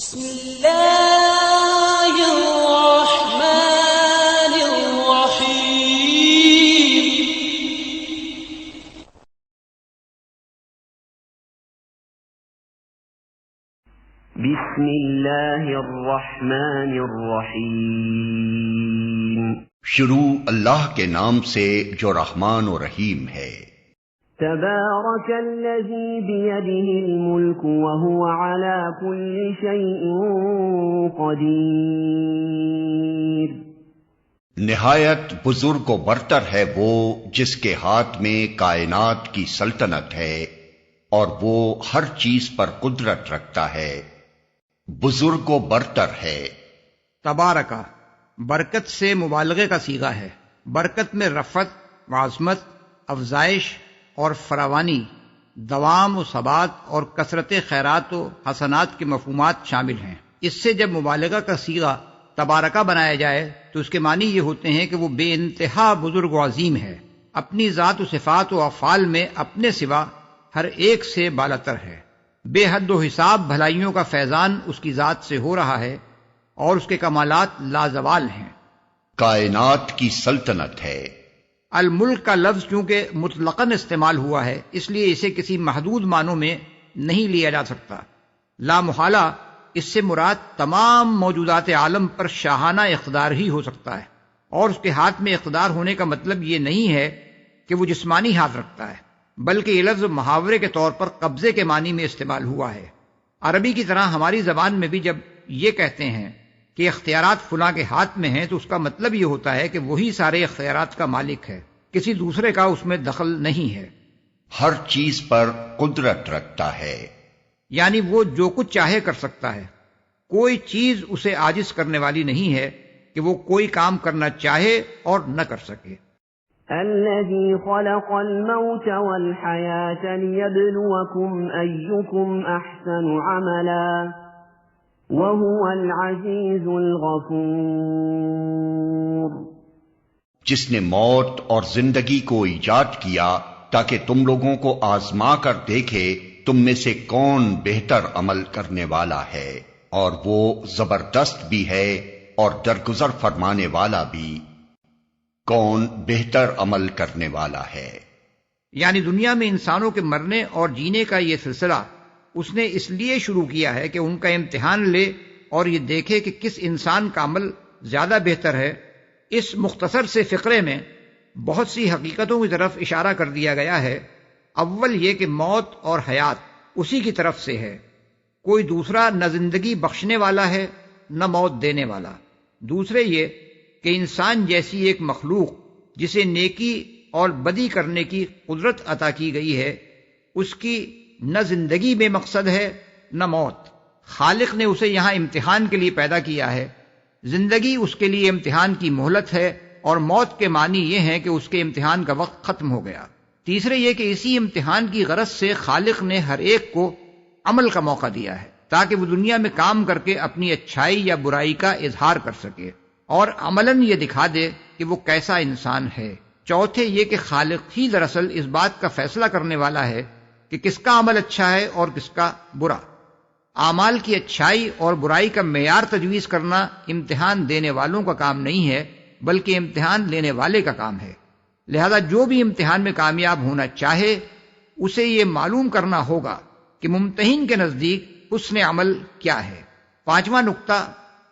بسم اللہ الرحمن الرحیم بسم اللہ الرحمن الرحیم شروع اللہ کے نام سے جو رحمان و رحیم ہے۔ تبارک الذی بیدہ الملک وہو علی کل شیء قدیر۔ نہایت بزرگ و برتر ہے وہ جس کے ہاتھ میں کائنات کی سلطنت ہے اور وہ ہر چیز پر قدرت رکھتا ہے، بزرگ و برتر ہے۔ تبارکہ برکت سے مبالغے کا صیغہ ہے۔ برکت میں رفعت و عظمت، افزائش اور فراوانی، دوام و ثبات اور کثرت خیرات و حسنات کے مفہومات شامل ہیں۔ اس سے جب مبالغہ کا صیغہ تبارکہ بنایا جائے تو اس کے معنی یہ ہوتے ہیں کہ وہ بے انتہا بزرگ و عظیم ہے، اپنی ذات و صفات و افعال میں اپنے سوا ہر ایک سے بالاتر ہے، بے حد و حساب بھلائیوں کا فیضان اس کی ذات سے ہو رہا ہے اور اس کے کمالات لازوال ہیں۔ کائنات کی سلطنت ہے۔ الملک کا لفظ چونکہ مطلقاً استعمال ہوا ہے اس لیے اسے کسی محدود معنوں میں نہیں لیا جا سکتا۔ لا محالہ اس سے مراد تمام موجودات عالم پر شاہانہ اقتدار ہی ہو سکتا ہے، اور اس کے ہاتھ میں اقتدار ہونے کا مطلب یہ نہیں ہے کہ وہ جسمانی ہاتھ رکھتا ہے، بلکہ یہ لفظ محاورے کے طور پر قبضے کے معنی میں استعمال ہوا ہے۔ عربی کی طرح ہماری زبان میں بھی جب یہ کہتے ہیں کہ اختیارات فلاں کے ہاتھ میں ہیں تو اس کا مطلب یہ ہوتا ہے کہ وہی سارے اختیارات کا مالک ہے، کسی دوسرے کا اس میں دخل نہیں ہے۔ ہر چیز پر قدرت رکھتا ہے، یعنی وہ جو کچھ چاہے کر سکتا ہے، کوئی چیز اسے عاجز کرنے والی نہیں ہے کہ وہ کوئی کام کرنا چاہے اور نہ کر سکے۔ الذی خلق الموت والحیاة لیبلوکم ایکم احسن عملا وهو العزیز الغفور۔ جس نے موت اور زندگی کو ایجاد کیا تاکہ تم لوگوں کو آزما کر دیکھے تم میں سے کون بہتر عمل کرنے والا ہے، اور وہ زبردست بھی ہے اور درگزر فرمانے والا بھی۔ کون بہتر عمل کرنے والا ہے؟ یعنی دنیا میں انسانوں کے مرنے اور جینے کا یہ سلسلہ اس نے اس لیے شروع کیا ہے کہ ان کا امتحان لے اور یہ دیکھے کہ کس انسان کا عمل زیادہ بہتر ہے۔ اس مختصر سے فقرے میں بہت سی حقیقتوں کی طرف اشارہ کر دیا گیا ہے۔ اول یہ کہ موت اور حیات اسی کی طرف سے ہے، کوئی دوسرا نہ زندگی بخشنے والا ہے نہ موت دینے والا۔ دوسرے یہ کہ انسان جیسی ایک مخلوق جسے نیکی اور بدی کرنے کی قدرت عطا کی گئی ہے، اس کی نہ زندگی میں مقصد ہے نہ موت۔ خالق نے اسے یہاں امتحان کے لیے پیدا کیا ہے، زندگی اس کے لیے امتحان کی مہلت ہے، اور موت کے معنی یہ ہیں کہ اس کے امتحان کا وقت ختم ہو گیا۔ تیسرے یہ کہ اسی امتحان کی غرض سے خالق نے ہر ایک کو عمل کا موقع دیا ہے تاکہ وہ دنیا میں کام کر کے اپنی اچھائی یا برائی کا اظہار کر سکے اور عملاً یہ دکھا دے کہ وہ کیسا انسان ہے۔ چوتھے یہ کہ خالق ہی دراصل اس بات کا فیصلہ کرنے والا ہے کہ کس کا عمل اچھا ہے اور کس کا برا۔ اعمال کی اچھائی اور برائی کا معیار تجویز کرنا امتحان دینے والوں کا کام نہیں ہے بلکہ امتحان لینے والے کا کام ہے۔ لہذا جو بھی امتحان میں کامیاب ہونا چاہے اسے یہ معلوم کرنا ہوگا کہ ممتحن کے نزدیک حسن عمل کیا ہے۔ پانچواں نقطہ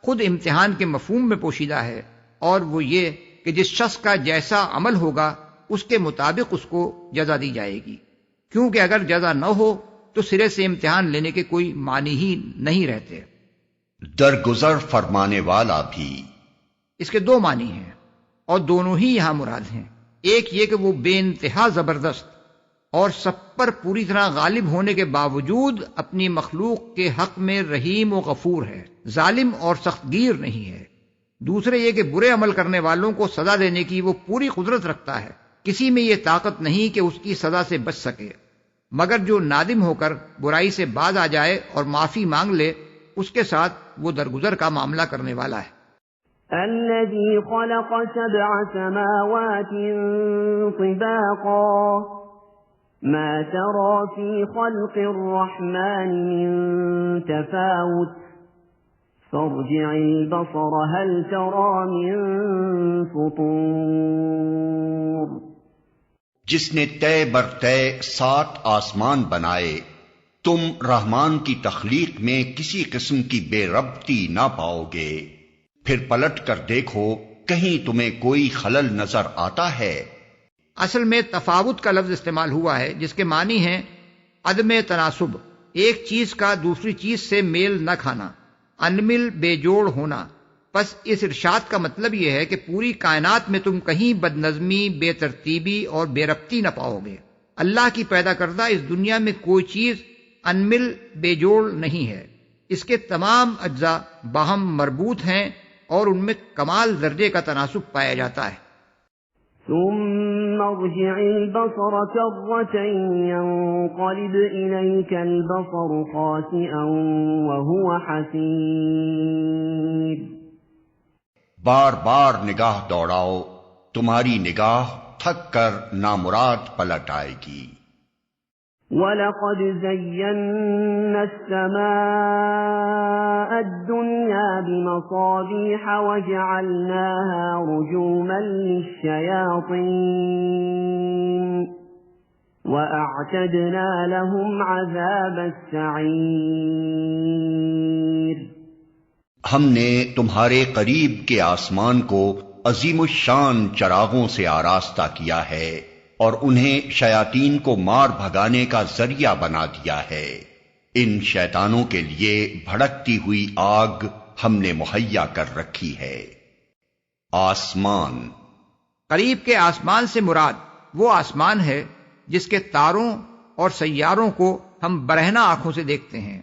خود امتحان کے مفہوم میں پوشیدہ ہے، اور وہ یہ کہ جس شخص کا جیسا عمل ہوگا اس کے مطابق اس کو جزا دی جائے گی، کیونکہ اگر جزا نہ ہو تو سرے سے امتحان لینے کے کوئی معنی ہی نہیں رہتے۔ درگزر فرمانے والا بھی۔ اس کے دو معنی ہیں اور دونوں ہی یہاں مراد ہیں۔ ایک یہ کہ وہ بے انتہا زبردست اور سب پر پوری طرح غالب ہونے کے باوجود اپنی مخلوق کے حق میں رحیم و غفور ہے، ظالم اور سخت گیر نہیں ہے۔ دوسرے یہ کہ برے عمل کرنے والوں کو سزا دینے کی وہ پوری قدرت رکھتا ہے، کسی میں یہ طاقت نہیں کہ اس کی سزا سے بچ سکے، مگر جو نادم ہو کر برائی سے باز آ جائے اور معافی مانگ لے اس کے ساتھ وہ درگزر کا معاملہ کرنے والا ہے۔ الذي خلق 7 سماوات طباقا ما ترى في خلق الرحمن من تفاوت فارجع البصر هل ترى من فطور جس نے طے بر طے 7 آسمان بنائے، تم رحمان کی تخلیق میں کسی قسم کی بے ربطی نہ پاؤ گے، پھر پلٹ کر دیکھو کہیں تمہیں کوئی خلل نظر آتا ہے؟ اصل میں تفاوت کا لفظ استعمال ہوا ہے جس کے معنی ہیں عدم تناسب، ایک چیز کا دوسری چیز سے میل نہ کھانا، انمل بے جوڑ ہونا۔ پس اس ارشاد کا مطلب یہ ہے کہ پوری کائنات میں تم کہیں بد نظمی، بے ترتیبی اور بے ربطی نہ پاؤ گے۔ اللہ کی پیدا کردہ اس دنیا میں کوئی چیز انمل بے جوڑ نہیں ہے، اس کے تمام اجزاء باہم مربوط ہیں اور ان میں کمال درجے کا تناسب پایا جاتا ہے۔ ثم ارجع البصر كرتين ينقلب إليك البصر خاسئا وهو حسير بار بار نگاہ دوڑاؤ، تمہاری نگاہ تھک کر نامراد پلٹ آئے گی۔ وَلَقَدْ زَيَّنَّا السَّمَاءَ الدُّنْيَا بِمَصَابِيحَ وَجَعَلْنَاهَا رُجُومًا لِلشَّيَاطِينِ وَأَعْتَدْنَا لَهُمْ عَذَابَ السَّعِيرِ ہم نے تمہارے قریب کے آسمان کو عظیم الشان چراغوں سے آراستہ کیا ہے اور انہیں شیاطین کو مار بھگانے کا ذریعہ بنا دیا ہے۔ ان شیطانوں کے لیے بھڑکتی ہوئی آگ ہم نے مہیا کر رکھی ہے۔ آسمان، قریب کے آسمان سے مراد وہ آسمان ہے جس کے تاروں اور سیاروں کو ہم برہنہ آنکھوں سے دیکھتے ہیں۔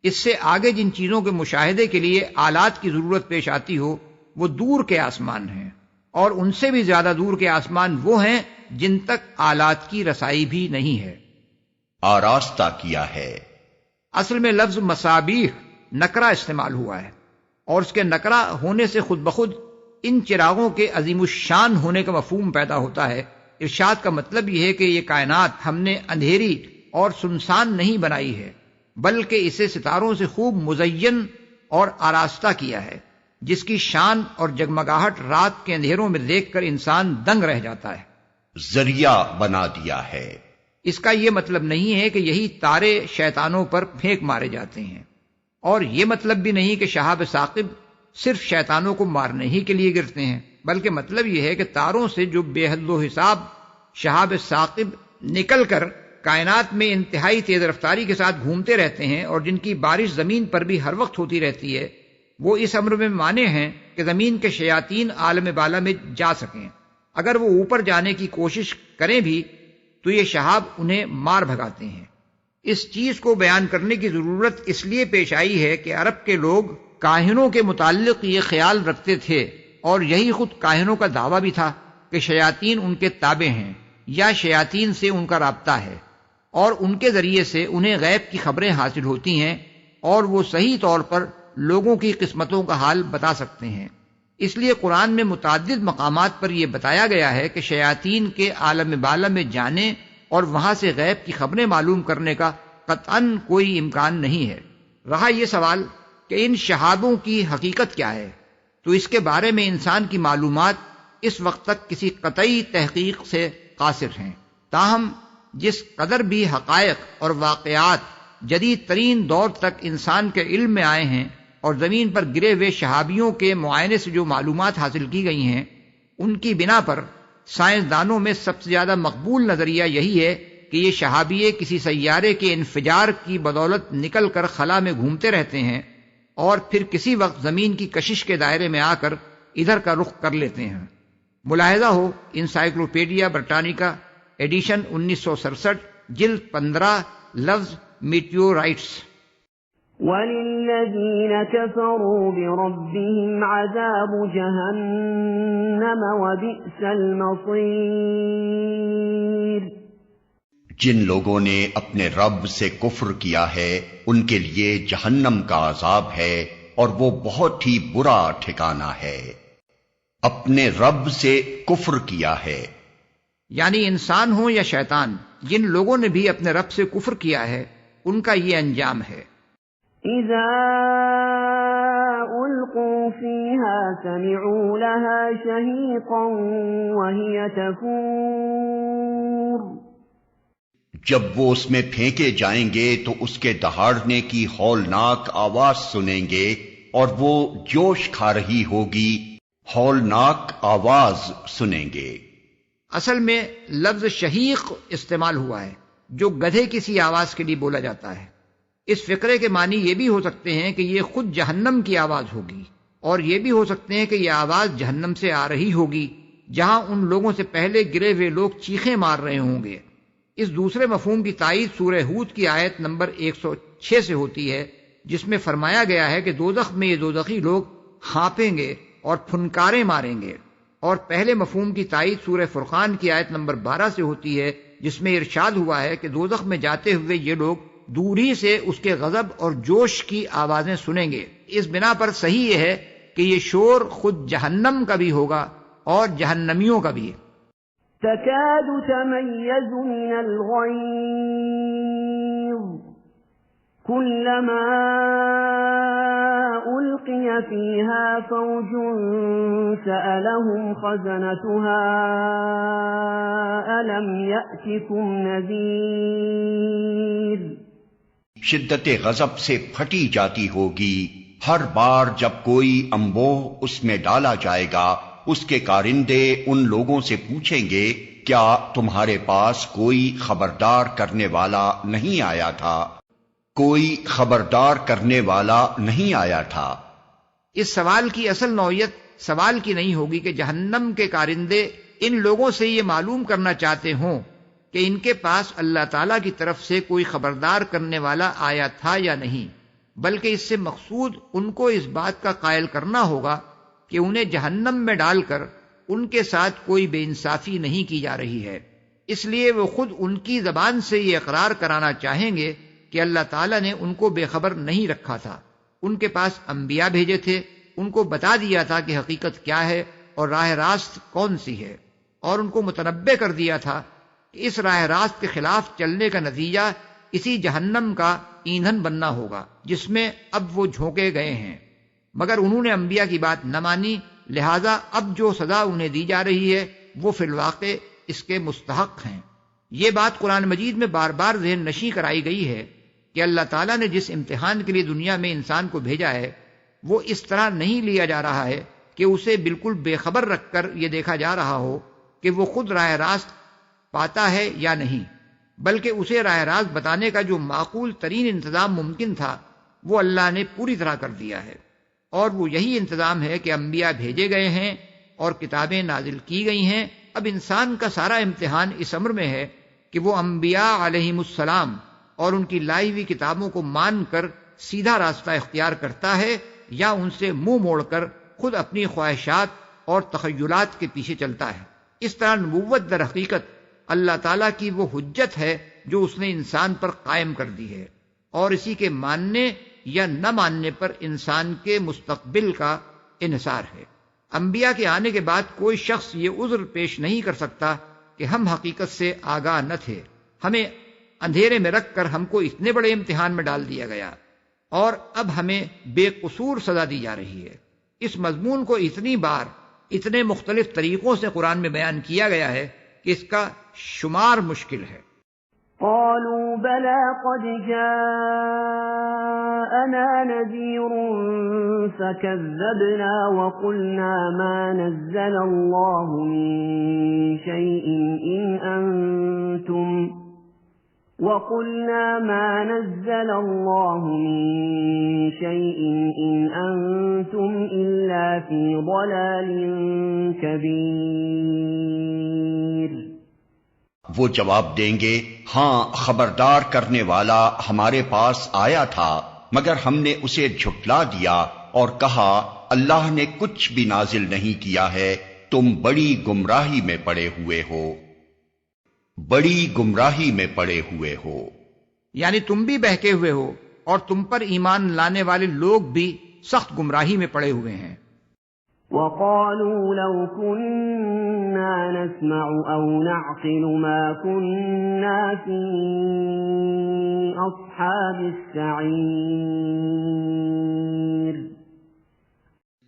اس سے آگے جن چیزوں کے مشاہدے کے لیے آلات کی ضرورت پیش آتی ہو وہ دور کے آسمان ہیں، اور ان سے بھی زیادہ دور کے آسمان وہ ہیں جن تک آلات کی رسائی بھی نہیں ہے۔ آراستہ کیا ہے، اصل میں لفظ مصابیح نکرہ استعمال ہوا ہے، اور اس کے نکرہ ہونے سے خود بخود ان چراغوں کے عظیم الشان ہونے کا مفہوم پیدا ہوتا ہے۔ ارشاد کا مطلب یہ ہے کہ یہ کائنات ہم نے اندھیری اور سنسان نہیں بنائی ہے، بلکہ اسے ستاروں سے خوب مزین اور آراستہ کیا ہے، جس کی شان اور جگمگاہٹ رات کے اندھیروں میں دیکھ کر انسان دنگ رہ جاتا ہے۔ ذریعہ بنا دیا ہے۔ اس کا یہ مطلب نہیں ہے کہ یہی تارے شیطانوں پر پھینک مارے جاتے ہیں، اور یہ مطلب بھی نہیں کہ شہاب ثاقب صرف شیطانوں کو مارنے ہی کے لیے گرتے ہیں، بلکہ مطلب یہ ہے کہ تاروں سے جو بے حد و حساب شہاب ثاقب نکل کر کائنات میں انتہائی تیز رفتاری کے ساتھ گھومتے رہتے ہیں اور جن کی بارش زمین پر بھی ہر وقت ہوتی رہتی ہے، وہ اس امر میں مانے ہیں کہ زمین کے شیاطین عالم بالا میں جا سکیں۔ اگر وہ اوپر جانے کی کوشش کریں بھی تو یہ شہاب انہیں مار بھگاتے ہیں۔ اس چیز کو بیان کرنے کی ضرورت اس لیے پیش آئی ہے کہ عرب کے لوگ کاہنوں کے متعلق یہ خیال رکھتے تھے، اور یہی خود کاہنوں کا دعویٰ بھی تھا، کہ شیاطین ان کے تابع ہیں یا شیاطین سے ان کا رابطہ ہے، اور ان کے ذریعے سے انہیں غیب کی خبریں حاصل ہوتی ہیں، اور وہ صحیح طور پر لوگوں کی قسمتوں کا حال بتا سکتے ہیں۔ اس لیے قرآن میں متعدد مقامات پر یہ بتایا گیا ہے کہ شیاطین کے عالم بالا میں جانے اور وہاں سے غیب کی خبریں معلوم کرنے کا قطعاً کوئی امکان نہیں ہے۔ رہا یہ سوال کہ ان شہابوں کی حقیقت کیا ہے، تو اس کے بارے میں انسان کی معلومات اس وقت تک کسی قطعی تحقیق سے قاصر ہیں۔ تاہم جس قدر بھی حقائق اور واقعات جدید ترین دور تک انسان کے علم میں آئے ہیں اور زمین پر گرے ہوئے شہابیوں کے معائنے سے جو معلومات حاصل کی گئی ہیں، ان کی بنا پر سائنسدانوں میں سب سے زیادہ مقبول نظریہ یہی ہے کہ یہ شہابیے کسی سیارے کے انفجار کی بدولت نکل کر خلا میں گھومتے رہتے ہیں اور پھر کسی وقت زمین کی کشش کے دائرے میں آ کر ادھر کا رخ کر لیتے ہیں۔ ملاحظہ ہو انسائکلوپیڈیا برٹانیکا ایڈیشن 1967 جلد 15 لفظ میٹیورائٹس۔ وَلِلَّذِينَ كَفَرُوا بِرَبِّهِمْ عَذَابُ جَهَنَّمَ وَبِئْسَ الْمَصِيرُ جن لوگوں نے اپنے رب سے کفر کیا ہے ان کے لیے جہنم کا عذاب ہے اور وہ بہت ہی برا ٹھکانہ ہے۔ اپنے رب سے کفر کیا ہے یعنی انسان ہو یا شیطان، جن لوگوں نے بھی اپنے رب سے کفر کیا ہے ان کا یہ انجام ہے۔ اذا سمعوا لها شهيقا وهي تفور جب وہ اس میں پھینکے جائیں گے تو اس کے دہاڑنے کی ہولناک آواز سنیں گے اور وہ جوش کھا رہی ہوگی، ہولناک آواز سنیں گے۔ اصل میں لفظ شہیق استعمال ہوا ہے جو گدھے کسی آواز کے لیے بولا جاتا ہے۔ اس فقرے کے معنی یہ بھی ہو سکتے ہیں کہ یہ خود جہنم کی آواز ہوگی، اور یہ بھی ہو سکتے ہیں کہ یہ آواز جہنم سے آ رہی ہوگی جہاں ان لوگوں سے پہلے گرے ہوئے لوگ چیخیں مار رہے ہوں گے۔ اس دوسرے مفہوم کی تائید سورہ ہود کی آیت نمبر 106 سے ہوتی ہے، جس میں فرمایا گیا ہے کہ دوزخ میں یہ دوزخی لوگ ہانپیں گے اور پھنکاریں ماریں گے، اور پہلے مفہوم کی تائید سورہ فرقان کی آیت نمبر 12 سے ہوتی ہے، جس میں ارشاد ہوا ہے کہ دوزخ میں جاتے ہوئے یہ لوگ دور ہی سے اس کے غضب اور جوش کی آوازیں سنیں گے۔ اس بنا پر صحیح یہ ہے کہ یہ شور خود جہنم کا بھی ہوگا اور جہنمیوں کا بھی۔ تكاد تميز من الغيظ كلما ألقي فيها فوج سألهم خزنتها ألم يأتكم نذير شدت غضب سے پھٹی جاتی ہوگی، ہر بار جب کوئی انبوہ اس میں ڈالا جائے گا اس کے کارندے ان لوگوں سے پوچھیں گے کیا تمہارے پاس کوئی خبردار کرنے والا نہیں آیا تھا؟ کوئی خبردار کرنے والا نہیں آیا تھا۔ اس سوال کی اصل نوعیت سوال کی نہیں ہوگی کہ جہنم کے کارندے ان لوگوں سے یہ معلوم کرنا چاہتے ہوں کہ ان کے پاس اللہ تعالیٰ کی طرف سے کوئی خبردار کرنے والا آیا تھا یا نہیں، بلکہ اس سے مقصود ان کو اس بات کا قائل کرنا ہوگا کہ انہیں جہنم میں ڈال کر ان کے ساتھ کوئی بے انصافی نہیں کی جا رہی ہے۔ اس لیے وہ خود ان کی زبان سے یہ اقرار کرانا چاہیں گے کہ اللہ تعالیٰ نے ان کو بے خبر نہیں رکھا تھا، ان کے پاس انبیاء بھیجے تھے، ان کو بتا دیا تھا کہ حقیقت کیا ہے اور راہ راست کون سی ہے، اور ان کو متنبع کر دیا تھا کہ اس راہ راست کے خلاف چلنے کا نتیجہ اسی جہنم کا ایندھن بننا ہوگا جس میں اب وہ جھونکے گئے ہیں، مگر انہوں نے انبیاء کی بات نہ مانی، لہذا اب جو سزا انہیں دی جا رہی ہے وہ فی الواقع اس کے مستحق ہیں۔ یہ بات قرآن مجید میں بار بار ذہن نشیں کرائی گئی ہے کہ اللہ تعالیٰ نے جس امتحان کے لیے دنیا میں انسان کو بھیجا ہے وہ اس طرح نہیں لیا جا رہا ہے کہ اسے بالکل بے خبر رکھ کر یہ دیکھا جا رہا ہو کہ وہ خود راہ راست پاتا ہے یا نہیں، بلکہ اسے راہ راست بتانے کا جو معقول ترین انتظام ممکن تھا وہ اللہ نے پوری طرح کر دیا ہے، اور وہ یہی انتظام ہے کہ انبیاء بھیجے گئے ہیں اور کتابیں نازل کی گئی ہیں۔ اب انسان کا سارا امتحان اس امر میں ہے کہ وہ انبیاء علیہم السلام اور ان کی لائی ہوئی کتابوں کو مان کر سیدھا راستہ اختیار کرتا ہے یا ان سے منہ موڑ کر خود اپنی خواہشات اور تخیلات کے پیچھے چلتا ہے۔ اس طرح نبوت در حقیقت اللہ تعالیٰ کی وہ حجت ہے جو اس نے انسان پر قائم کر دی ہے، اور اسی کے ماننے یا نہ ماننے پر انسان کے مستقبل کا انحصار ہے۔ انبیاء کے آنے کے بعد کوئی شخص یہ عذر پیش نہیں کر سکتا کہ ہم حقیقت سے آگاہ نہ تھے، ہمیں اندھیرے میں رکھ کر ہم کو اتنے بڑے امتحان میں ڈال دیا گیا اور اب ہمیں بے قصور سزا دی جا رہی ہے۔ اس مضمون کو اتنی بار اتنے مختلف طریقوں سے قرآن میں بیان کیا گیا ہے کہ اس کا شمار مشکل ہے۔ قالوا بلى قد جاءنا نذير فكذبنا وقلنا ما نزل الله من شيء إن أنتم إلا في ضلال كبير وہ جواب دیں گے ہاں خبردار کرنے والا ہمارے پاس آیا تھا مگر ہم نے اسے جھٹلا دیا اور کہا اللہ نے کچھ بھی نازل نہیں کیا ہے، تم بڑی گمراہی میں پڑے ہوئے ہو، بڑی گمراہی میں پڑے ہوئے ہو۔ یعنی تم بھی بہکے ہوئے ہو اور تم پر ایمان لانے والے لوگ بھی سخت گمراہی میں پڑے ہوئے ہیں۔ وقالوا لو كنا نسمع أو نعقل ما كنا في أصحاب السعير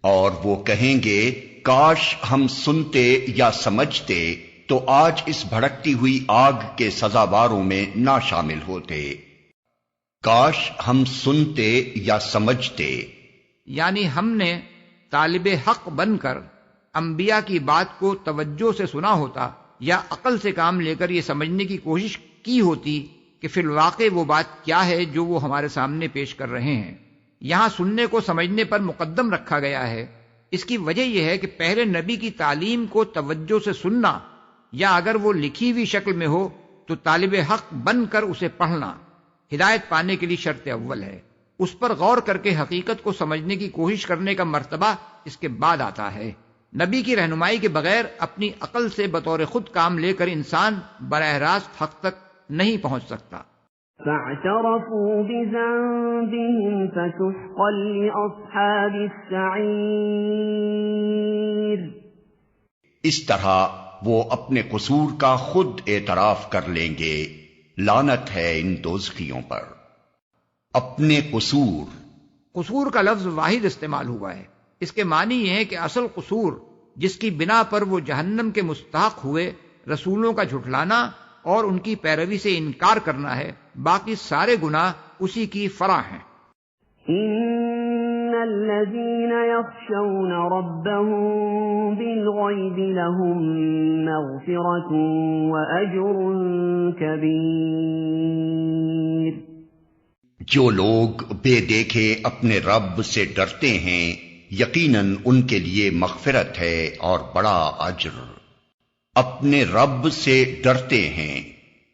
اور وہ کہیں گے کاش ہم سنتے یا سمجھتے تو آج اس بھڑکتی ہوئی آگ کے سزاواروں میں نہ شامل ہوتے۔ کاش ہم سنتے یا سمجھتے، یعنی ہم نے طالب حق بن کر انبیاء کی بات کو توجہ سے سنا ہوتا یا عقل سے کام لے کر یہ سمجھنے کی کوشش کی ہوتی کہ فی الواقع وہ بات کیا ہے جو وہ ہمارے سامنے پیش کر رہے ہیں۔ یہاں سننے کو سمجھنے پر مقدم رکھا گیا ہے۔ اس کی وجہ یہ ہے کہ پہلے نبی کی تعلیم کو توجہ سے سننا یا اگر وہ لکھی ہوئی شکل میں ہو تو طالب حق بن کر اسے پڑھنا ہدایت پانے کے لیے شرط اول ہے۔ اس پر غور کر کے حقیقت کو سمجھنے کی کوشش کرنے کا مرتبہ اس کے بعد آتا ہے۔ نبی کی رہنمائی کے بغیر اپنی عقل سے بطور خود کام لے کر انسان براہ راست حق تک نہیں پہنچ سکتا۔ فاعترفوا بذنبهم فسحقا لأصحاب السعير۔ اس طرح وہ اپنے قصور کا خود اعتراف کر لیں گے، لعنت ہے ان دوزخیوں پر۔ اپنے قصور، قصور کا لفظ واحد استعمال ہوا ہے۔ اس کے معنی یہ ہے کہ اصل قصور جس کی بنا پر وہ جہنم کے مستحق ہوئے رسولوں کا جھٹلانا اور ان کی پیروی سے انکار کرنا ہے، باقی سارے گناہ اسی کی فرع ہیں۔ ان الذين يخشون ربهم بالغيب لهم مغفرة واجر كبير۔ جو لوگ بے دیکھے اپنے رب سے ڈرتے ہیں یقیناً ان کے لیے مغفرت ہے اور بڑا اجر۔ اپنے رب سے ڈرتے ہیں،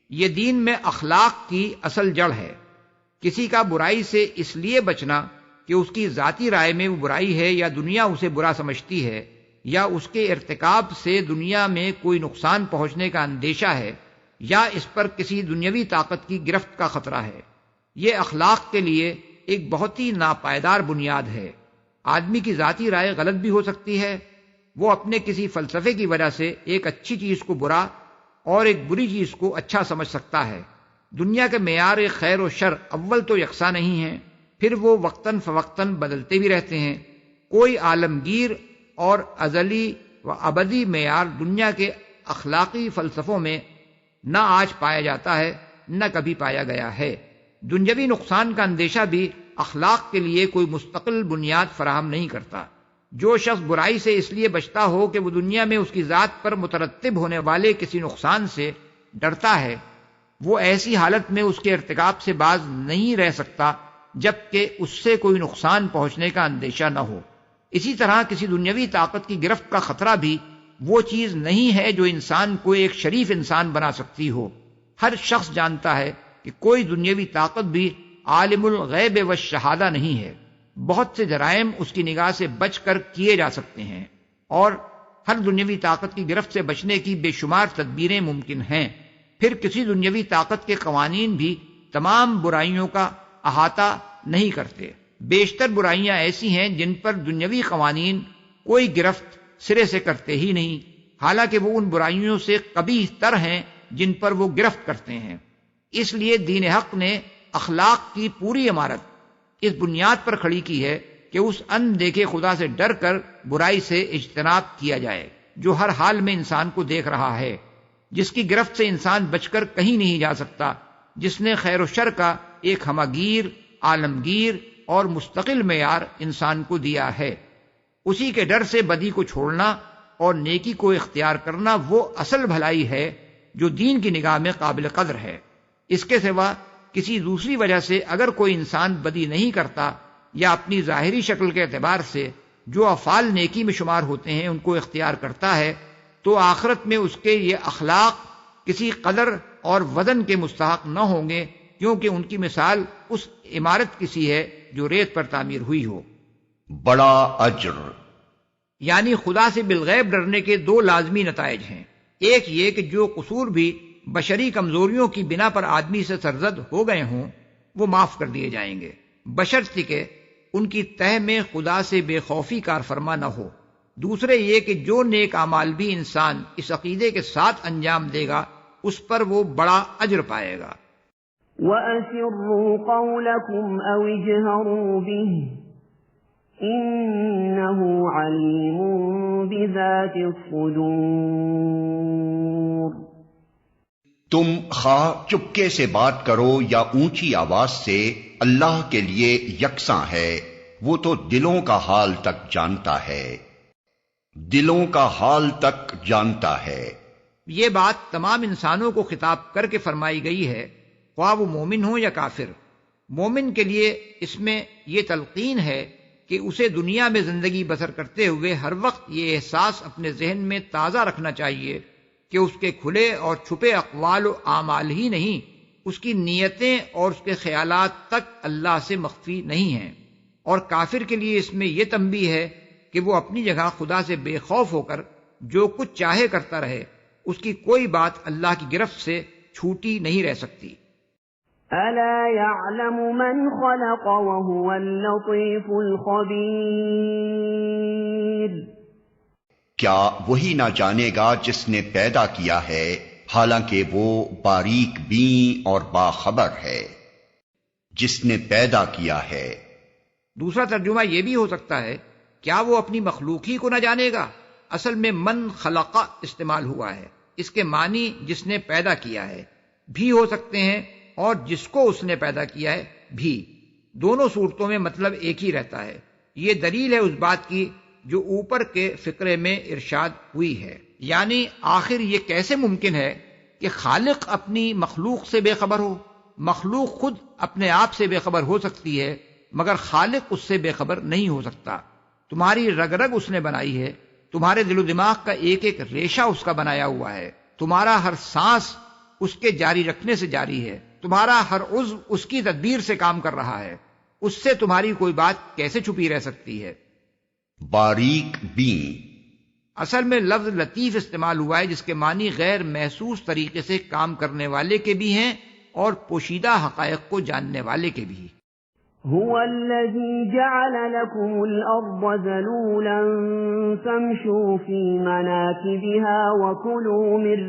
یہ دین میں اخلاق کی اصل جڑ ہے۔ کسی کا برائی سے اس لیے بچنا کہ اس کی ذاتی رائے میں وہ برائی ہے یا دنیا اسے برا سمجھتی ہے یا اس کے ارتکاب سے دنیا میں کوئی نقصان پہنچنے کا اندیشہ ہے یا اس پر کسی دنیاوی طاقت کی گرفت کا خطرہ ہے، یہ اخلاق کے لیے ایک بہت ہی ناپائیدار بنیاد ہے۔ آدمی کی ذاتی رائے غلط بھی ہو سکتی ہے، وہ اپنے کسی فلسفے کی وجہ سے ایک اچھی چیز کو برا اور ایک بری چیز کو اچھا سمجھ سکتا ہے۔ دنیا کے معیار خیر و شر اول تو یکساں نہیں ہیں، پھر وہ وقتاً فوقتاً بدلتے بھی رہتے ہیں۔ کوئی عالمگیر اور ازلی و ابدی معیار دنیا کے اخلاقی فلسفوں میں نہ آج پایا جاتا ہے نہ کبھی پایا گیا ہے۔ دنیاوی نقصان کا اندیشہ بھی اخلاق کے لیے کوئی مستقل بنیاد فراہم نہیں کرتا۔ جو شخص برائی سے اس لیے بچتا ہو کہ وہ دنیا میں اس کی ذات پر مترتب ہونے والے کسی نقصان سے ڈرتا ہے، وہ ایسی حالت میں اس کے ارتکاب سے باز نہیں رہ سکتا جبکہ اس سے کوئی نقصان پہنچنے کا اندیشہ نہ ہو۔ اسی طرح کسی دنیاوی طاقت کی گرفت کا خطرہ بھی وہ چیز نہیں ہے جو انسان کو ایک شریف انسان بنا سکتی ہو۔ ہر شخص جانتا ہے کہ کوئی دنیاوی طاقت بھی عالم الغیب والشہادہ نہیں ہے۔ بہت سے جرائم اس کی نگاہ سے بچ کر کیے جا سکتے ہیں اور ہر دنیاوی طاقت کی گرفت سے بچنے کی بے شمار تدبیریں ممکن ہیں۔ پھر کسی دنیاوی طاقت کے قوانین بھی تمام برائیوں کا احاطہ نہیں کرتے۔ بیشتر برائیاں ایسی ہیں جن پر دنیاوی قوانین کوئی گرفت سرے سے کرتے ہی نہیں، حالانکہ وہ ان برائیوں سے قبیح تر ہیں جن پر وہ گرفت کرتے ہیں۔ اس لیے دین حق نے اخلاق کی پوری عمارت اس بنیاد پر کھڑی کی ہے کہ اس ان دیکھے خدا سے ڈر کر برائی سے اجتناب کیا جائے جو ہر حال میں انسان کو دیکھ رہا ہے، جس کی گرفت سے انسان بچ کر کہیں نہیں جا سکتا، جس نے خیر و شر کا ایک ہمگیر، عالمگیر اور مستقل معیار انسان کو دیا ہے۔ اسی کے ڈر سے بدی کو چھوڑنا اور نیکی کو اختیار کرنا وہ اصل بھلائی ہے جو دین کی نگاہ میں قابل قدر ہے۔ اس کے سوا کسی دوسری وجہ سے اگر کوئی انسان بدی نہیں کرتا یا اپنی ظاہری شکل کے اعتبار سے جو افعال نیکی میں شمار ہوتے ہیں ان کو اختیار کرتا ہے تو آخرت میں اس کے یہ اخلاق کسی قدر اور وزن کے مستحق نہ ہوں گے، کیونکہ ان کی مثال اس عمارت کی سی ہے جو ریت پر تعمیر ہوئی ہو۔ بڑا اجر، یعنی خدا سے بالغیب ڈرنے کے دو لازمی نتائج ہیں۔ ایک یہ کہ جو قصور بھی بشری کمزوریوں کی بنا پر آدمی سے سرزد ہو گئے ہوں وہ معاف کر دیے جائیں گے، بشرطیکہ کہ ان کی تہ میں خدا سے بے خوفی کار فرما نہ ہو۔ دوسرے یہ کہ جو نیک اعمال بھی انسان اس عقیدے کے ساتھ انجام دے گا اس پر وہ بڑا اجر پائے گا۔ وَأَسِرُّوا قَوْلَكُمْ أَوْ اجْهَرُوا بِهِ إِنَّهُ ذات الصدور تم خواہ چپکے سے بات کرو یا اونچی آواز سے، اللہ کے لیے یکساں ہے، وہ تو دلوں کا حال تک جانتا ہے، دلوں کا حال تک جانتا ہے۔ یہ بات تمام انسانوں کو خطاب کر کے فرمائی گئی ہے، خواہ وہ مومن ہو یا کافر۔ مومن کے لیے اس میں یہ تلقین ہے کہ اسے دنیا میں زندگی بسر کرتے ہوئے ہر وقت یہ احساس اپنے ذہن میں تازہ رکھنا چاہیے کہ اس کے کھلے اور چھپے اقوال و اعمال ہی نہیں، اس کی نیتیں اور اس کے خیالات تک اللہ سے مخفی نہیں ہیں۔ اور کافر کے لیے اس میں یہ تنبیہ ہے کہ وہ اپنی جگہ خدا سے بے خوف ہو کر جو کچھ چاہے کرتا رہے، اس کی کوئی بات اللہ کی گرفت سے چھوٹی نہیں رہ سکتی۔ ألا يعلم من خلق وهو اللطيف الخبير کیا وہی نہ جانے گا جس نے پیدا کیا ہے، حالانکہ وہ باریک بین اور باخبر ہے، جس نے پیدا کیا ہے۔ دوسرا ترجمہ یہ بھی ہو سکتا ہے، کیا وہ اپنی مخلوق ہی کو نہ جانے گا؟ اصل میں من خلقہ استعمال ہوا ہے، اس کے معنی جس نے پیدا کیا ہے بھی ہو سکتے ہیں، اور جس کو اس نے پیدا کیا ہے بھی۔ دونوں صورتوں میں مطلب ایک ہی رہتا ہے۔ یہ دلیل ہے اس بات کی جو اوپر کے فقرے میں ارشاد ہوئی ہے، یعنی آخر یہ کیسے ممکن ہے کہ خالق اپنی مخلوق سے بے خبر ہو؟ مخلوق خود اپنے آپ سے بے خبر ہو سکتی ہے، مگر خالق اس سے بے خبر نہیں ہو سکتا۔ تمہاری رگ رگ اس نے بنائی ہے، تمہارے دل و دماغ کا ایک ایک ریشہ اس کا بنایا ہوا ہے، تمہارا ہر سانس اس کے جاری رکھنے سے جاری ہے، تمہارا ہر عضو اس کی تدبیر سے کام کر رہا ہے، اس سے تمہاری کوئی بات کیسے چھپی رہ سکتی ہے؟ باریک بین اصل میں لفظ لطیف استعمال ہوا ہے، جس کے معنی غیر محسوس طریقے سے کام کرنے والے کے بھی ہیں اور پوشیدہ حقائق کو جاننے والے کے بھی۔ هو الذي جعل لكم الأرض ذلولا فامشوا في مناكبها وكلوا من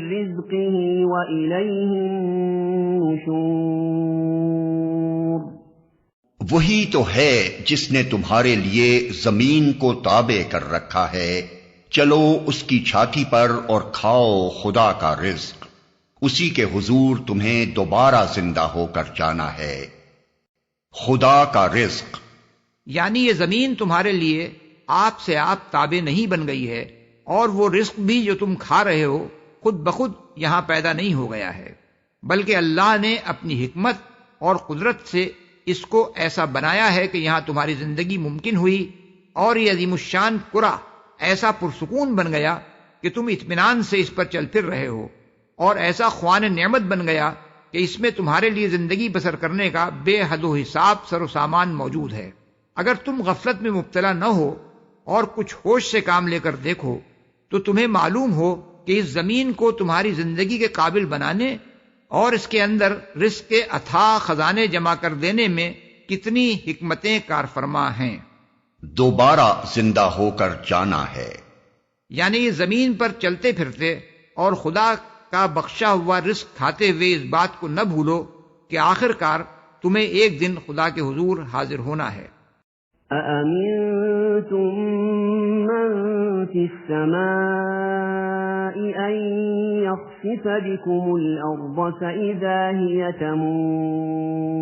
رزقه وإليه النشور وہی تو ہے جس نے تمہارے لیے زمین کو تابع کر رکھا ہے، چلو اس کی چھاتی پر اور کھاؤ خدا کا رزق، اسی کے حضور تمہیں دوبارہ زندہ ہو کر جانا ہے۔ خدا کا رزق یعنی یہ زمین تمہارے لیے آپ سے آپ تابع نہیں بن گئی ہے، اور وہ رزق بھی جو تم کھا رہے ہو خود بخود یہاں پیدا نہیں ہو گیا ہے، بلکہ اللہ نے اپنی حکمت اور قدرت سے اس کو ایسا بنایا ہے کہ یہاں تمہاری زندگی ممکن ہوئی، اور یہ عظیم الشان قرہ ایسا پرسکون بن گیا کہ تم اطمینان سے اس پر چل پھر رہے ہو، اور ایسا خوان نعمت بن گیا کہ اس میں تمہارے لیے زندگی بسر کرنے کا بے حد و حساب سر و سامان موجود ہے۔ اگر تم غفلت میں مبتلا نہ ہو اور کچھ ہوش سے کام لے کر دیکھو تو تمہیں معلوم ہو کہ اس زمین کو تمہاری زندگی کے قابل بنانے اور اس کے اندر رزق کے اتھاہ خزانے جمع کر دینے میں کتنی حکمتیں کارفرما ہیں۔ دوبارہ زندہ ہو کر جانا ہے، یعنی یہ زمین پر چلتے پھرتے اور خدا کا بخشا ہوا رزق کھاتے ہوئے اس بات کو نہ بھولو کہ آخر کار تمہیں ایک دن خدا کے حضور حاضر ہونا ہے۔ أَأَمِنْتُمْ مَنْ فِي السَّمَاءِ أَنْ يَخْسِفَ بِكُمُ الْأَرْضَ فَإِذَا هِيَ تَمُورُ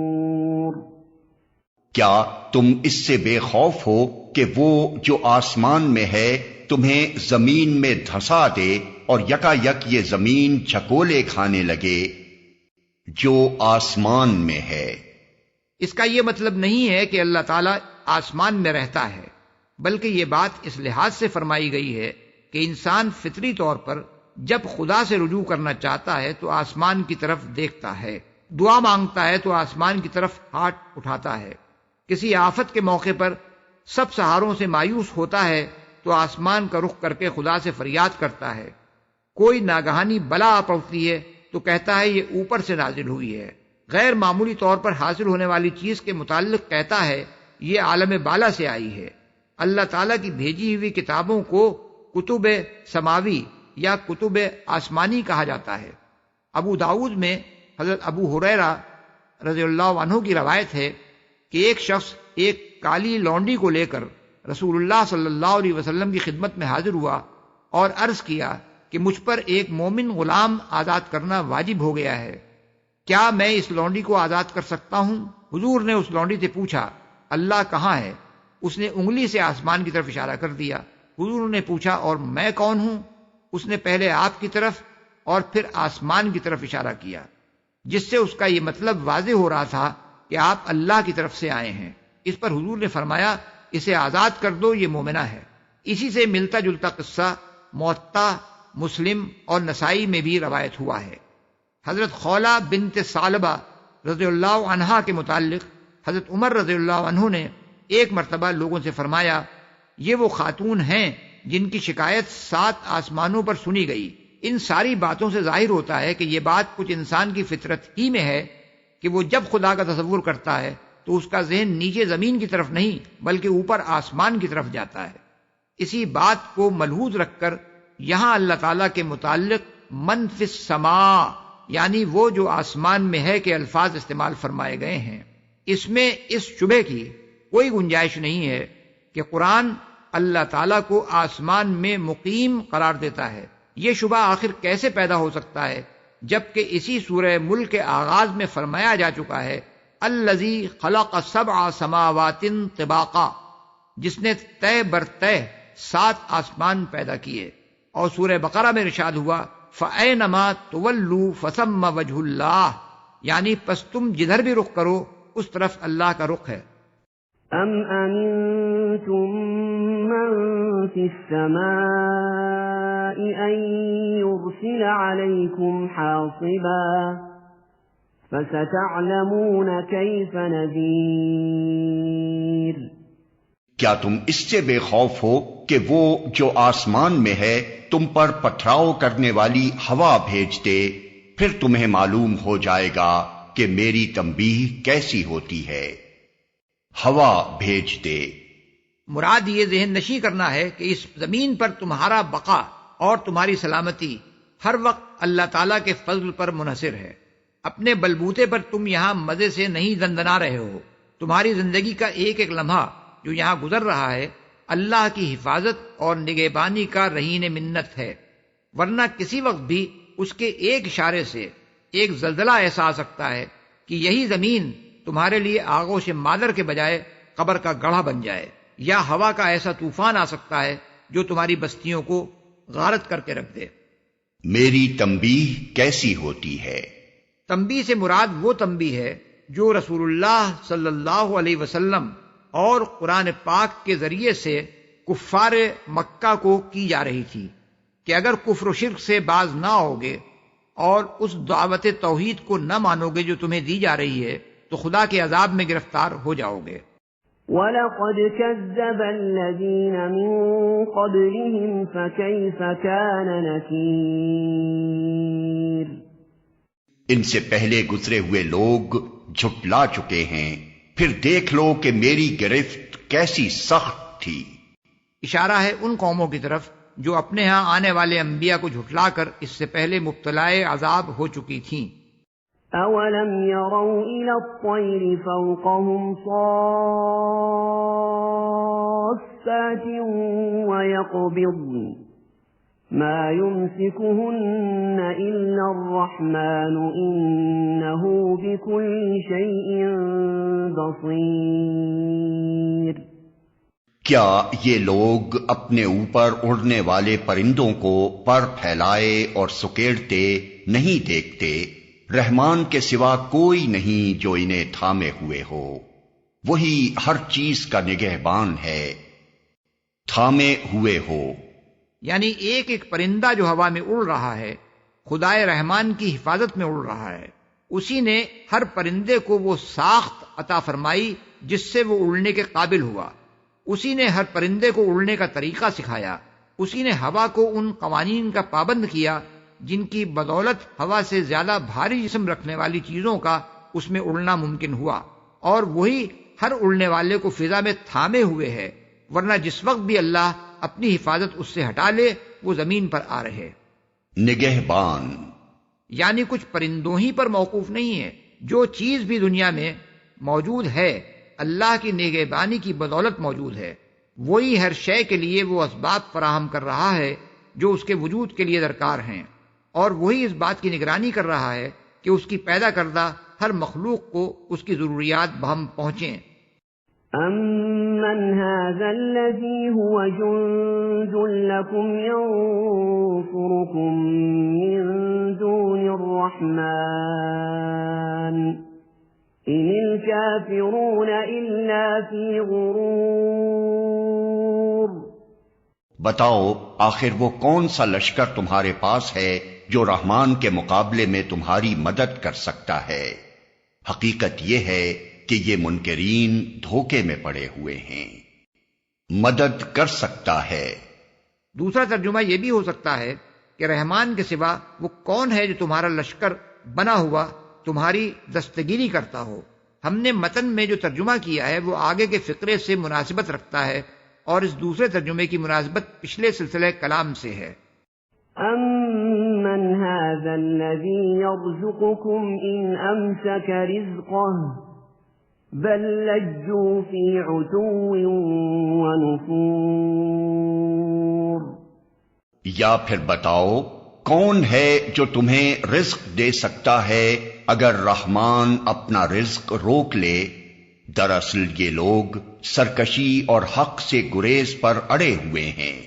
کیا تم اس سے بے خوف ہو کہ وہ جو آسمان میں ہے تمہیں زمین میں دھسا دے اور یکا یک یہ زمین جھکولے کھانے لگے جو آسمان میں ہے؟ اس کا یہ مطلب نہیں ہے کہ اللہ تعالیٰ آسمان میں رہتا ہے، بلکہ یہ بات اس لحاظ سے فرمائی گئی ہے کہ انسان فطری طور پر جب خدا سے رجوع کرنا چاہتا ہے تو آسمان کی طرف دیکھتا ہے، دعا مانگتا ہے تو آسمان کی طرف ہاتھ اٹھاتا ہے، کسی آفت کے موقع پر سب سہاروں سے مایوس ہوتا ہے تو آسمان کا رخ کر کے خدا سے فریاد کرتا ہے، کوئی ناگہانی بلا آ پڑتی ہے تو کہتا ہے یہ اوپر سے نازل ہوئی ہے، غیر معمولی طور پر حاصل ہونے والی چیز کے متعلق کہتا ہے یہ عالم بالا سے آئی ہے۔ اللہ تعالیٰ کی بھیجی ہوئی کتابوں کو کتب سماوی یا کتب آسمانی کہا جاتا ہے۔ ابو داؤد میں حضرت ابو ہریرہ رضی اللہ عنہ کی روایت ہے کہ ایک شخص ایک کالی لونڈی کو لے کر رسول اللہ صلی اللہ علیہ وسلم کی خدمت میں حاضر ہوا اور عرض کیا کہ مجھ پر ایک مومن غلام آزاد کرنا واجب ہو گیا ہے، کیا میں اس لونڈی کو آزاد کر سکتا ہوں؟ حضور نے اس لونڈی سے پوچھا اللہ کہاں ہے؟ اس نے انگلی سے آسمان کی طرف اشارہ کر دیا۔ حضور نے پوچھا اور میں کون ہوں؟ اس نے پہلے آپ کی طرف اور پھر آسمان کی طرف اشارہ کیا، جس سے اس کا یہ مطلب واضح ہو رہا تھا کہ آپ اللہ کی طرف سے آئے ہیں۔ اس پر حضور نے فرمایا اسے آزاد کر دو، یہ مومنہ ہے۔ اسی سے ملتا جلتا قصہ موطا، مسلم اور نسائی میں بھی روایت ہوا ہے۔ حضرت خولہ بنت ثعلبہ رضی اللہ عنہا کے متعلق حضرت عمر رضی اللہ عنہ نے ایک مرتبہ لوگوں سے فرمایا یہ وہ خاتون ہیں جن کی شکایت 7 آسمانوں پر سنی گئی۔ ان ساری باتوں سے ظاہر ہوتا ہے کہ یہ بات کچھ انسان کی فطرت ہی میں ہے کہ وہ جب خدا کا تصور کرتا ہے تو اس کا ذہن نیچے زمین کی طرف نہیں بلکہ اوپر آسمان کی طرف جاتا ہے۔ اسی بات کو ملحوظ رکھ کر یہاں اللہ تعالیٰ کے متعلق من فی السماء یعنی وہ جو آسمان میں ہے کے الفاظ استعمال فرمائے گئے ہیں۔ اس میں اس شبہ کی کوئی گنجائش نہیں ہے کہ قرآن اللہ تعالیٰ کو آسمان میں مقیم قرار دیتا ہے۔ یہ شبہ آخر کیسے پیدا ہو سکتا ہے جبکہ اسی سورہ ملک کے آغاز میں فرمایا جا چکا ہے الذی خلق 7 سماوات طباقا، جس نے طے بر طے 7 آسمان پیدا کیے، اور سورہ بقرہ میں ارشاد ہوا فَأَيْنَمَا تُوَلُّوا فَثَمَّ وَجْهُ اللَّهِ، یعنی پس تم جدھر بھی رخ کرو اس طرف اللہ کا رخ ہے۔ أَمْ أَمِنْتُمْ مَنْ فِي السَّمَاءِ أَنْ يُرْسِلَ عَلَيْكُمْ حَاصِبًا فَسَتَعْلَمُونَ كَيْفَ نَذِيرٌ۔ کیا تم اس سے بے خوف ہو کہ وہ جو آسمان میں ہے تم پر پتھراؤ کرنے والی ہوا بھیج دے، پھر تمہیں معلوم ہو جائے گا کہ میری تنبیہ کیسی ہوتی ہے۔ ہوا بھیج دے، مراد یہ ذہن نشی کرنا ہے کہ اس زمین پر تمہارا بقا اور تمہاری سلامتی ہر وقت اللہ تعالیٰ کے فضل پر منحصر ہے۔ اپنے بلبوتے پر تم یہاں مزے سے نہیں دندنا رہے ہو۔ تمہاری زندگی کا ایک ایک لمحہ جو یہاں گزر رہا ہے اللہ کی حفاظت اور نگہبانی کا رہین منت ہے، ورنہ کسی وقت بھی اس کے ایک اشارے سے ایک زلزلہ ایسا آ سکتا ہے کہ یہی زمین تمہارے لیے آغوش مادر کے بجائے قبر کا گڑھا بن جائے، یا ہوا کا ایسا طوفان آ سکتا ہے جو تمہاری بستیوں کو غارت کر کے رکھ دے۔ میری تنبیہ کیسی ہوتی ہے؟ تنبیہ سے مراد وہ تنبیہ ہے جو رسول اللہ صلی اللہ علیہ وسلم اور قرآن پاک کے ذریعے سے کفار مکہ کو کی جا رہی تھی کہ اگر کفر و شرک سے باز نہ ہوگے اور اس دعوت توحید کو نہ مانو گے جو تمہیں دی جا رہی ہے تو خدا کے عذاب میں گرفتار ہو جاؤ گے۔ وَلَقَدْ كَذَّبَ الَّذِينَ مِن قَبْلِهِمْ فَكَيْفَ كَانَ نَكِيرٌ۔ ان سے پہلے گزرے ہوئے لوگ جھٹلا چکے ہیں، پھر دیکھ لو کہ میری گرفت کیسی سخت تھی۔ اشارہ ہے ان قوموں کی طرف جو اپنے ہاں آنے والے انبیاء کو جھٹلا کر اس سے پہلے مبتلائے عذاب ہو چکی تھیں۔ أَوَلَمْ يَرَوْا إِلَى الطَّيْرِ فَوْقَهُمْ صَافَّاتٍ وَيَقْبِضْنَ مَا يُمْسِكُهُنَّ إِلَّا الرَّحْمَنُ إِنَّهُ بِكُلِّ شَيْءٍ بَصِيرٌ۔ کیا یہ لوگ اپنے اوپر اڑنے والے پرندوں کو پر پھیلائے اور سکیڑتے نہیں دیکھتے؟ رحمان کے سوا کوئی نہیں جو انہیں تھامے ہوئے ہو، وہی ہر چیز کا نگہبان ہے، تھامے ہوئے ہو۔ یعنی ایک ایک پرندہ جو ہوا میں اڑ رہا ہے خدائے رحمان کی حفاظت میں اڑ رہا ہے، اسی نے ہر پرندے کو وہ ساخت عطا فرمائی جس سے وہ اڑنے کے قابل ہوا، اسی نے ہر پرندے کو اڑنے کا طریقہ سکھایا، اسی نے ہوا کو ان قوانین کا پابند کیا جن کی بدولت ہوا سے زیادہ بھاری جسم رکھنے والی چیزوں کا اس میں اڑنا ممکن ہوا، اور وہی ہر اڑنے والے کو فضا میں تھامے ہوئے ہے، ورنہ جس وقت بھی اللہ اپنی حفاظت اس سے ہٹا لے وہ زمین پر آ رہے۔ نگہبان یعنی کچھ پرندوں ہی پر موقوف نہیں ہے، جو چیز بھی دنیا میں موجود ہے اللہ کی نگہبانی کی بدولت موجود ہے، وہی ہر شے کے لیے وہ اسباب فراہم کر رہا ہے جو اس کے وجود کے لیے درکار ہیں، اور وہی اس بات کی نگرانی کر رہا ہے کہ اس کی پیدا کردہ ہر مخلوق کو اس کی ضروریات بہم پہنچیں۔ أَمَّنْ هَذَا الَّذِي هُوَ جُنْدٌ لَكُمْ يَنْصُرُكُمْ مِنْ دُونِ الرَّحْمَنِ إِنِ الْكَافِرُونَ إِلَّا فِي غُرُورٍ۔ بتاؤ آخر وہ کون سا لشکر تمہارے پاس ہے جو رحمان کے مقابلے میں تمہاری مدد کر سکتا ہے؟ حقیقت یہ ہے کہ یہ منکرین دھوکے میں پڑے ہوئے ہیں۔ مدد کر سکتا ہے۔ دوسرا ترجمہ یہ بھی ہو سکتا ہے کہ رحمان کے سوا وہ کون ہے جو تمہارا لشکر بنا ہوا تمہاری دستگیری کرتا ہو۔ ہم نے متن میں جو ترجمہ کیا ہے وہ آگے کے فقرے سے مناسبت رکھتا ہے اور اس دوسرے ترجمے کی مناسبت پچھلے سلسلہ کلام سے ہے۔ أَمَّنْ هَذَا الَّذِي يَرْزُقُكُمْ إِنْ أَمْسَكَ رِزْقَهُ بَلْ لَجُّوا فِي عُتُوٍّ وَنُفُورٍ۔ یا پھر بتاؤ کون ہے جو تمہیں رزق دے سکتا ہے اگر رحمان اپنا رزق روک لے؟ دراصل یہ لوگ سرکشی اور حق سے گریز پر اڑے ہوئے ہیں۔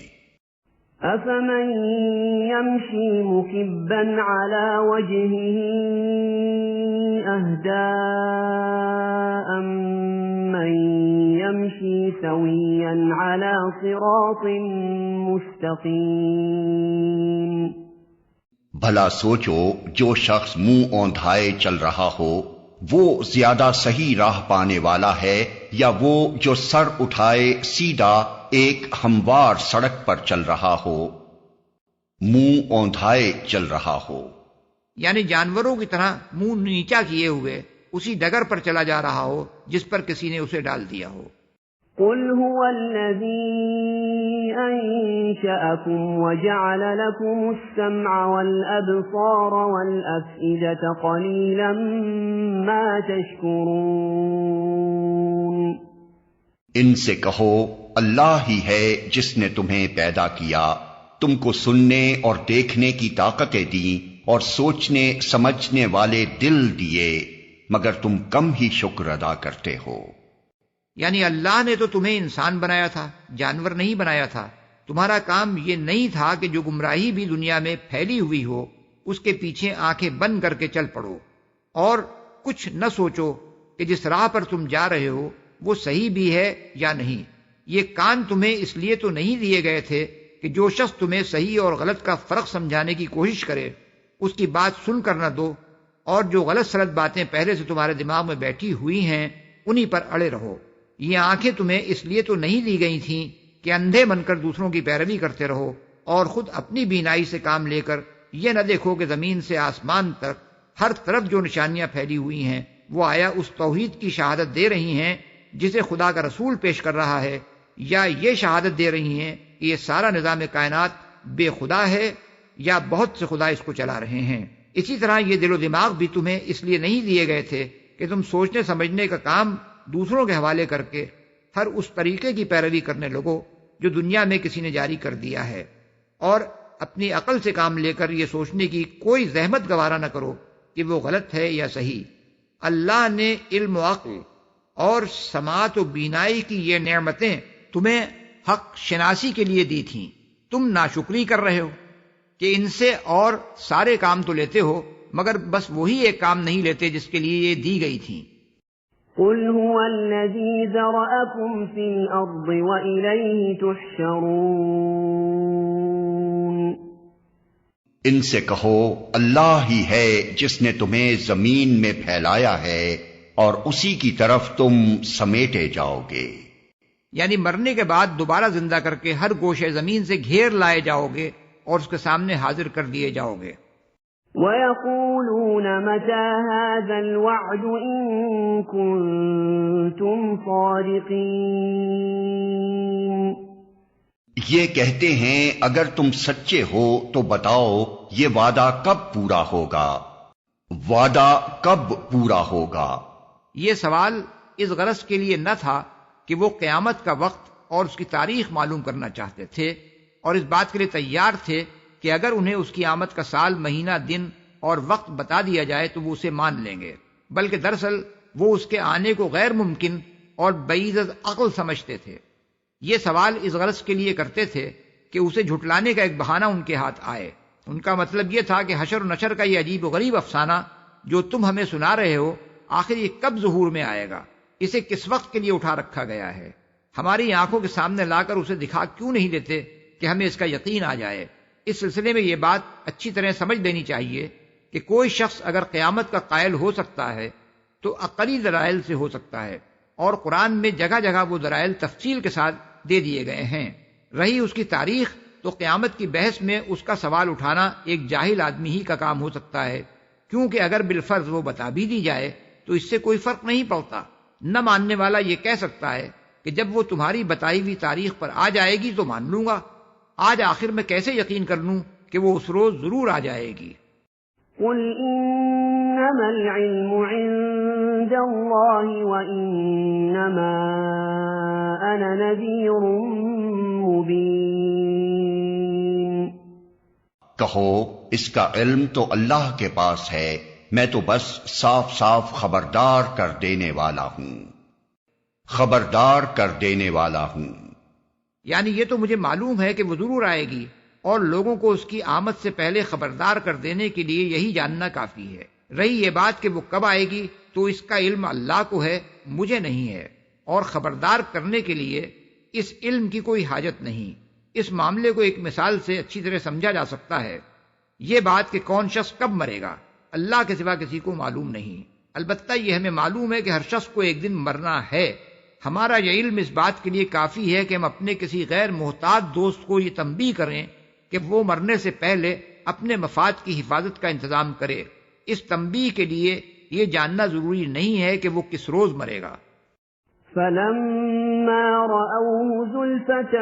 أَفَمَنْ يَمْشِي مُكِبًّا عَلَى وَجْهِهِ أَهْدَىٰ أَمَّن يَمْشِي سَوِيًّا عَلَى صِرَاطٍ مُسْتَقِيمٍ۔ بھلا سوچو جو شخص منہ اوندھائے چل رہا ہو وہ زیادہ صحیح راہ پانے والا ہے یا وہ جو سر اٹھائے سیدھا ایک ہموار سڑک پر چل رہا ہو، منہ اوندھائے چل رہا ہو؟ یعنی جانوروں کی طرح منہ نیچا کیے ہوئے اسی ڈگر پر چلا جا رہا ہو جس پر کسی نے اسے ڈال دیا ہو۔ قُلْ هُوَ الَّذِي أَنشَأَكُمْ وَجَعَلَ لَكُمُ السَّمْعَ وَالْأَبْصَارَ وَالْأَفْئِدَةَ قَلِيلًا مَا تَشْكُرُونَ۔ ان سے کہو اللہ ہی ہے جس نے تمہیں پیدا کیا، تم کو سننے اور دیکھنے کی طاقتیں دیں اور سوچنے سمجھنے والے دل دیے، مگر تم کم ہی شکر ادا کرتے ہو۔ یعنی اللہ نے تو تمہیں انسان بنایا تھا، جانور نہیں بنایا تھا۔ تمہارا کام یہ نہیں تھا کہ جو گمراہی بھی دنیا میں پھیلی ہوئی ہو اس کے پیچھے آنکھیں بند کر کے چل پڑو، اور کچھ نہ سوچو کہ جس راہ پر تم جا رہے ہو وہ صحیح بھی ہے یا نہیں۔ یہ کان تمہیں اس لیے تو نہیں دیے گئے تھے کہ جو شخص تمہیں صحیح اور غلط کا فرق سمجھانے کی کوشش کرے اس کی بات سن کر نہ دو، اور جو غلط سلط باتیں پہلے سے تمہارے دماغ میں بیٹھی ہوئی ہیں انہی پر اڑے رہو۔ یہ آنکھیں تمہیں اس لیے تو نہیں دی گئی تھیں کہ اندھے بن کر دوسروں کی پیروی کرتے رہو اور خود اپنی بینائی سے کام لے کر یہ نہ دیکھو کہ زمین سے آسمان تک ہر طرف جو نشانیاں پھیلی ہوئی ہیں وہ آیا اس توحید کی شہادت دے رہی ہیں جسے خدا کا رسول پیش کر رہا ہے، یا یہ شہادت دے رہی ہیں کہ یہ سارا نظام کائنات بے خدا ہے یا بہت سے خدا اس کو چلا رہے ہیں۔ اسی طرح یہ دل و دماغ بھی تمہیں اس لیے نہیں دیے گئے تھے کہ تم سوچنے سمجھنے کا کام دوسروں کے حوالے کر کے ہر اس طریقے کی پیروی کرنے لگو جو دنیا میں کسی نے جاری کر دیا ہے، اور اپنی عقل سے کام لے کر یہ سوچنے کی کوئی زحمت گوارا نہ کرو کہ وہ غلط ہے یا صحیح۔ اللہ نے علم و عقل اور سماعت و بینائی کی یہ نعمتیں تمہیں حق شناسی کے لیے دی تھیں، تم ناشکری کر رہے ہو کہ ان سے اور سارے کام تو لیتے ہو مگر بس وہی ایک کام نہیں لیتے جس کے لیے یہ دی گئی تھیں۔ قُلْ هُوَ الَّذِي ذَرَأَكُمْ فِي الْأَرْضِ وَإِلَيْهِ تُحْشَرُونَ۔ ان سے کہو اللہ ہی ہے جس نے تمہیں زمین میں پھیلایا ہے اور اسی کی طرف تم سمیٹے جاؤ گے۔ یعنی مرنے کے بعد دوبارہ زندہ کر کے ہر گوشے زمین سے گھیر لائے جاؤ گے اور اس کے سامنے حاضر کر دیے جاؤ گے۔ وَيَقُولُونَ مَتَى هَذَا الْوَعْدُ إِن كُنتُمْ صَادِقِينَ۔ یہ کہتے ہیں اگر تم سچے ہو تو بتاؤ یہ وعدہ کب پورا ہوگا؟ وعدہ کب پورا ہوگا؟ یہ سوال اس غرض کے لیے نہ تھا کہ وہ قیامت کا وقت اور اس کی تاریخ معلوم کرنا چاہتے تھے، اور اس بات کے لیے تیار تھے کہ اگر انہیں اس کی آمد کا سال، مہینہ، دن اور وقت بتا دیا جائے تو وہ اسے مان لیں گے، بلکہ دراصل وہ اس کے آنے کو غیر ممکن اور بعید از عقل سمجھتے تھے۔ یہ سوال اس غرض کے لیے کرتے تھے کہ اسے جھٹلانے کا ایک بہانہ ان کے ہاتھ آئے۔ ان کا مطلب یہ تھا کہ حشر و نشر کا یہ عجیب و غریب افسانہ جو تم ہمیں سنا رہے ہو، آخر یہ کب ظہور میں آئے گا؟ اسے کس وقت کے لیے اٹھا رکھا گیا ہے؟ ہماری آنکھوں کے سامنے لا کر اسے دکھا کیوں نہیں دیتے کہ ہمیں اس کا یقین آ جائے؟ اس سلسلے میں یہ بات اچھی طرح سمجھ لینی چاہیے کہ کوئی شخص اگر قیامت کا قائل ہو سکتا ہے تو عقلی دلائل سے ہو سکتا ہے، اور قرآن میں جگہ جگہ وہ دلائل تفصیل کے ساتھ دے دیے گئے ہیں۔ رہی اس کی تاریخ، تو قیامت کی بحث میں اس کا سوال اٹھانا ایک جاہل آدمی ہی کا کام ہو سکتا ہے، کیونکہ اگر بالفرض وہ بتا بھی دی جائے تو اس سے کوئی فرق نہیں پڑتا۔ نہ ماننے والا یہ کہہ سکتا ہے کہ جب وہ تمہاری بتائی ہوئی تاریخ پر آ جائے گی تو مان لوں گا، آج آخر میں کیسے یقین کر لوں کہ وہ اس روز ضرور آ جائے گی؟ قل انما العلم عند اللہ وانما انا نذیر مبین۔ کہو اس کا علم تو اللہ کے پاس ہے، میں تو بس صاف صاف خبردار کر دینے والا ہوں، خبردار کر دینے والا ہوں۔ یعنی یہ تو مجھے معلوم ہے کہ وہ ضرور آئے گی، اور لوگوں کو اس کی آمد سے پہلے خبردار کر دینے کے لیے یہی جاننا کافی ہے۔ رہی یہ بات کہ وہ کب آئے گی تو اس کا علم اللہ کو ہے، مجھے نہیں ہے، اور خبردار کرنے کے لیے اس علم کی کوئی حاجت نہیں۔ اس معاملے کو ایک مثال سے اچھی طرح سمجھا جا سکتا ہے۔ یہ بات کہ کون شخص کب مرے گا اللہ کے سوا کسی کو معلوم نہیں، البتہ یہ ہمیں معلوم ہے کہ ہر شخص کو ایک دن مرنا ہے۔ ہمارا یہ علم اس بات کے لیے کافی ہے کہ ہم اپنے کسی غیر محتاط دوست کو یہ تنبیہ کریں کہ وہ مرنے سے پہلے اپنے مفاد کی حفاظت کا انتظام کرے۔ اس تنبیہ کے لیے یہ جاننا ضروری نہیں ہے کہ وہ کس روز مرے گا۔ فَلَمَّا رَأَوْهُ زُلْفَةً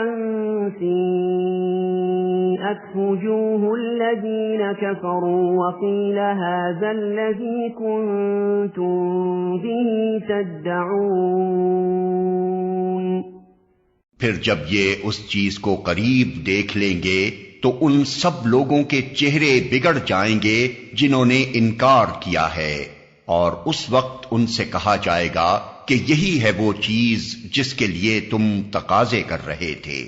سِيئَتْ وُجُوهُ الَّذِينَ كَفَرُوا وَقِيلَ هَذَا الَّذِي كُنتُم بِهِ تَدَّعُونَ۔ پھر جب یہ اس چیز کو قریب دیکھ لیں گے تو ان سب لوگوں کے چہرے بگڑ جائیں گے جنہوں نے انکار کیا ہے، اور اس وقت ان سے کہا جائے گا کہ یہی ہے وہ چیز جس کے لیے تم تقاضے کر رہے تھے،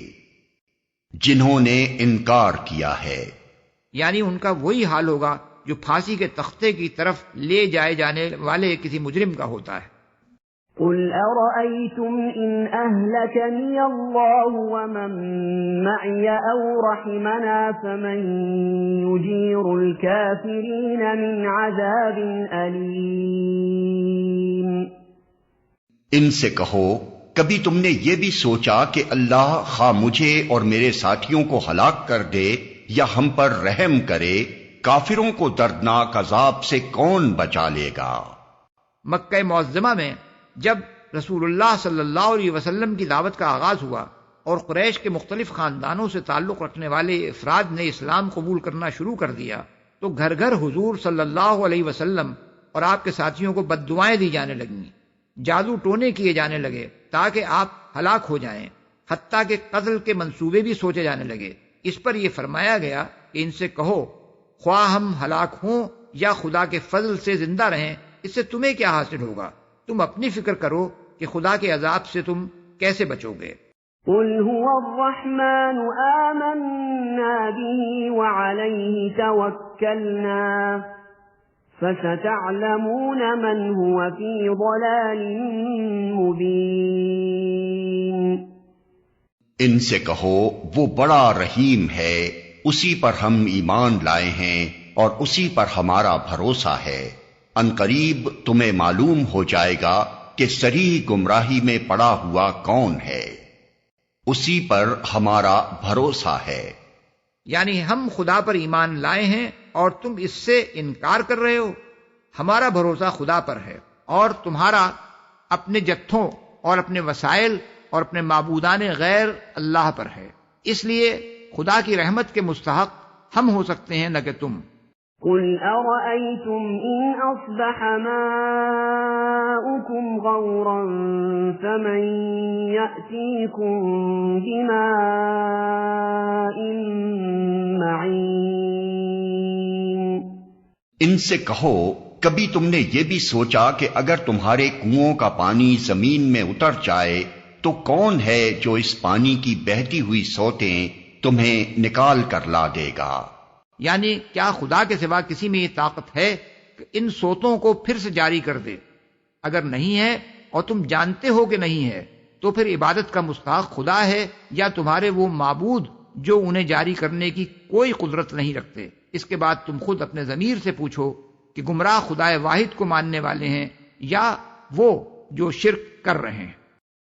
جنہوں نے انکار کیا ہے۔ یعنی ان کا وہی حال ہوگا جو پھانسی کے تختے کی طرف لے جائے جانے والے کسی مجرم کا ہوتا ہے۔ قل أرأيتم إن أهلكني الله ومن معي أو رحمنا فمن يجير الكافرين من عذاب أليم۔ ان سے کہو کبھی تم نے یہ بھی سوچا کہ اللہ خواہ مجھے اور میرے ساتھیوں کو ہلاک کر دے یا ہم پر رحم کرے، کافروں کو دردناک عذاب سے کون بچا لے گا؟ مکہ معظمہ میں جب رسول اللہ صلی اللہ علیہ وسلم کی دعوت کا آغاز ہوا اور قریش کے مختلف خاندانوں سے تعلق رکھنے والے افراد نے اسلام قبول کرنا شروع کر دیا تو گھر گھر حضور صلی اللہ علیہ وسلم اور آپ کے ساتھیوں کو بد دعائیں دی جانے لگیں، جادو ٹونے کیے جانے لگے تاکہ آپ ہلاک ہو جائیں، حتیٰ کہ قتل کے منصوبے بھی سوچے جانے لگے۔ اس پر یہ فرمایا گیا کہ ان سے کہو خواہ ہم ہلاک ہوں یا خدا کے فضل سے زندہ رہیں، اس سے تمہیں کیا حاصل ہوگا؟ تم اپنی فکر کرو کہ خدا کے عذاب سے تم کیسے بچو گے۔ قل هو الرحمن آمنا به وعليه توكلنا فستعلمون من هو في ضلال مبين۔ ان سے کہو وہ بڑا رحیم ہے، اسی پر ہم ایمان لائے ہیں اور اسی پر ہمارا بھروسہ ہے، ان قریب تمہیں معلوم ہو جائے گا کہ صریح گمراہی میں پڑا ہوا کون ہے، اسی پر ہمارا بھروسہ ہے۔ یعنی ہم خدا پر ایمان لائے ہیں اور تم اس سے انکار کر رہے ہو، ہمارا بھروسہ خدا پر ہے اور تمہارا اپنے جتھوں اور اپنے وسائل اور اپنے معبودان غیر اللہ پر ہے، اس لیے خدا کی رحمت کے مستحق ہم ہو سکتے ہیں نہ کہ تم۔ قل أرأيتم إن أصبح ماؤكم غورا فمن يأتيكم بماء معين. ان سے کہو کبھی تم نے یہ بھی سوچا کہ اگر تمہارے کنوؤں کا پانی زمین میں اتر جائے تو کون ہے جو اس پانی کی بہتی ہوئی سوتیں تمہیں نکال کر لا دے گا؟ یعنی کیا خدا کے سوا کسی میں یہ طاقت ہے کہ ان سوتوں کو پھر سے جاری کر دے؟ اگر نہیں ہے اور تم جانتے ہو کہ نہیں ہے تو پھر عبادت کا مستحق خدا ہے یا تمہارے وہ معبود جو انہیں جاری کرنے کی کوئی قدرت نہیں رکھتے؟ اس کے بعد تم خود اپنے ضمیر سے پوچھو کہ گمراہ خدائے واحد کو ماننے والے ہیں یا وہ جو شرک کر رہے ہیں.